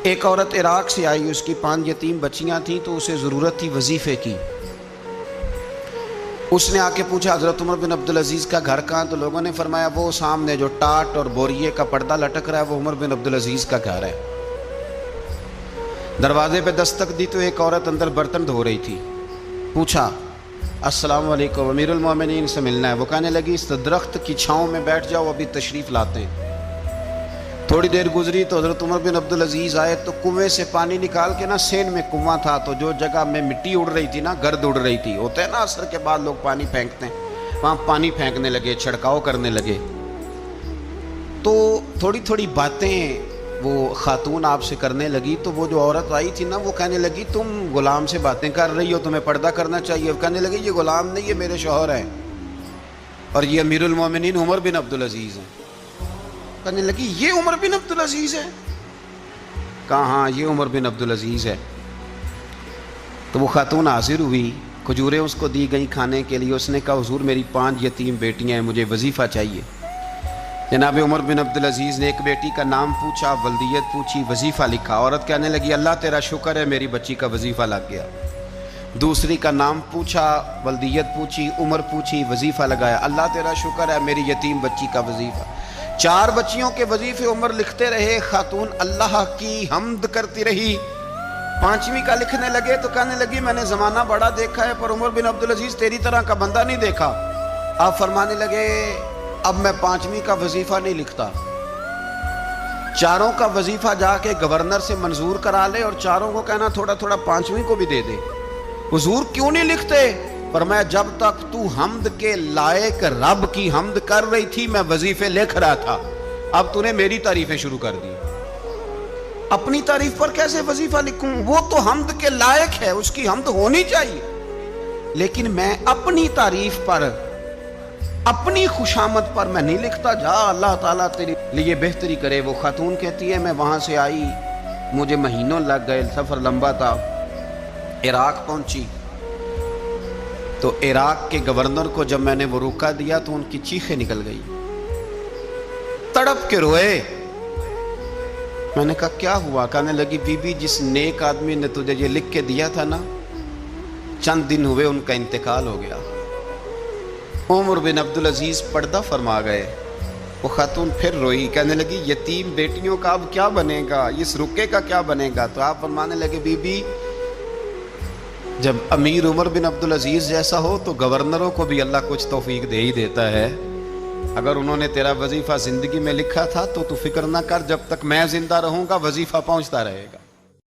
ایک عورت عراق سے آئی، اس کی 5 یتیم بچیاں تھیں تو اسے ضرورت تھی وظیفے کی۔ اس نے آ کے پوچھا حضرت عمر بن عبدالعزیز کا گھر کہاں؟ تو لوگوں نے فرمایا وہ سامنے جو ٹاٹ اور بوریے کا پردہ لٹک رہا ہے وہ عمر بن عبدالعزیز کا گھر ہے۔ دروازے پہ دستک دی تو ایک عورت اندر برتن دھو رہی تھی۔ پوچھا السلام علیکم، امیر المومنین سے ملنا ہے۔ وہ کہنے لگی اس درخت کی چھاؤں میں بیٹھ جاؤ، ابھی تشریف لاتے ہیں۔ تھوڑی دیر گزری تو حضرت عمر بن عبدالعزیز آئے تو کنویں سے پانی نکال کے نا، سین میں کنواں تھا تو جو جگہ میں مٹی اڑ رہی تھی نا، گرد اڑ رہی تھی، ہوتا ہے نا عصر کے بعد لوگ پانی پھینکتے ہیں، وہاں پانی پھینکنے لگے، چھڑکاؤ کرنے لگے۔ تو تھوڑی تھوڑی باتیں وہ خاتون آپ سے کرنے لگی تو وہ جو عورت آئی تھی نا وہ کہنے لگی تم غلام سے باتیں کر رہی ہو، تمہیں پردہ کرنا چاہیے۔ وہ کہنے لگی یہ غلام نہیں، یہ میرے شوہر ہیں اور یہ امیر المومنین عمر بن عبدالعزیز ہیں۔ کہنے لگی یہ عمر بن عبدالعزیز ہے؟ کہا ہاں یہ عمر بن عبدالعزیز ہے۔ تو وہ خاتون حاضر ہوئی، کھجوریں اس کو دی گئیں کھانے کے لیے۔ اس نے کہا حضور میری 5 یتیم بیٹیاں ہیں، مجھے وظیفہ چاہیے۔ جناب عمر بن عبدالعزیز نے ایک بیٹی کا نام پوچھا، ولدیت پوچھی، وظیفہ لکھا۔ عورت کہنے لگی اللہ تیرا شکر ہے میری بچی کا وظیفہ لگ گیا۔ دوسری کا نام پوچھا، ولدیت پوچھی، عمر پوچھی، وظیفہ لگایا۔ اللہ تیرا شکر ہے میری یتیم بچی کا وظیفہ۔ 4 بچیوں کے وظیفے عمر لکھتے رہے، خاتون اللہ کی حمد کرتی رہی۔ 5ویں کا لکھنے لگے تو کہنے لگی میں نے زمانہ بڑا دیکھا ہے پر عمر بن عبدالعزیز تیری طرح کا بندہ نہیں دیکھا۔ آپ فرمانے لگے اب میں 5ویں کا وظیفہ نہیں لکھتا، 4 کا وظیفہ جا کے گورنر سے منظور کرا لے اور 4 کو کہنا تھوڑا تھوڑا 5ویں کو بھی دے دے۔ حضور کیوں نہیں لکھتے؟ فرمایا جب تک تو حمد کے لائق رب کی حمد کر رہی تھی میں وظیفے لکھ رہا تھا، اب تو نے میری تعریفیں شروع کر دی۔ اپنی تعریف پر کیسے وظیفہ لکھوں؟ وہ تو حمد کے لائق ہے، اس کی حمد ہونی چاہیے، لیکن میں اپنی تعریف پر، اپنی خوشامد پر میں نہیں لکھتا۔ جا اللہ تعالیٰ تیرے لیے بہتری کرے۔ وہ خاتون کہتی ہے میں وہاں سے آئی، مجھے مہینوں لگ گئے، سفر لمبا تھا، عراق پہنچی تو عراق کے گورنر کو جب میں نے وہ روکا دیا تو ان کی چیخیں نکل گئی، تڑپ کے روئے۔ میں نے کہا کیا ہوا؟ کہنے لگی بی بی جس نیک آدمی نے تجھے یہ لکھ کے دیا تھا نا، چند دن ہوئے ان کا انتقال ہو گیا۔ عمر بن عبدالعزیز پردہ فرما گئے۔ وہ خاتون پھر روئی، کہنے لگی یتیم بیٹیوں کا اب کیا بنے گا، اس رکے کا کیا بنے گا؟ تو آپ فرمانے لگے بی بی جب امیر عمر بن عبدالعزیز جیسا ہو تو گورنروں کو بھی اللہ کچھ توفیق دے ہی دیتا ہے۔ اگر انہوں نے تیرا وظیفہ زندگی میں لکھا تھا تو فکر نہ کر، جب تک میں زندہ رہوں گا وظیفہ پہنچتا رہے گا۔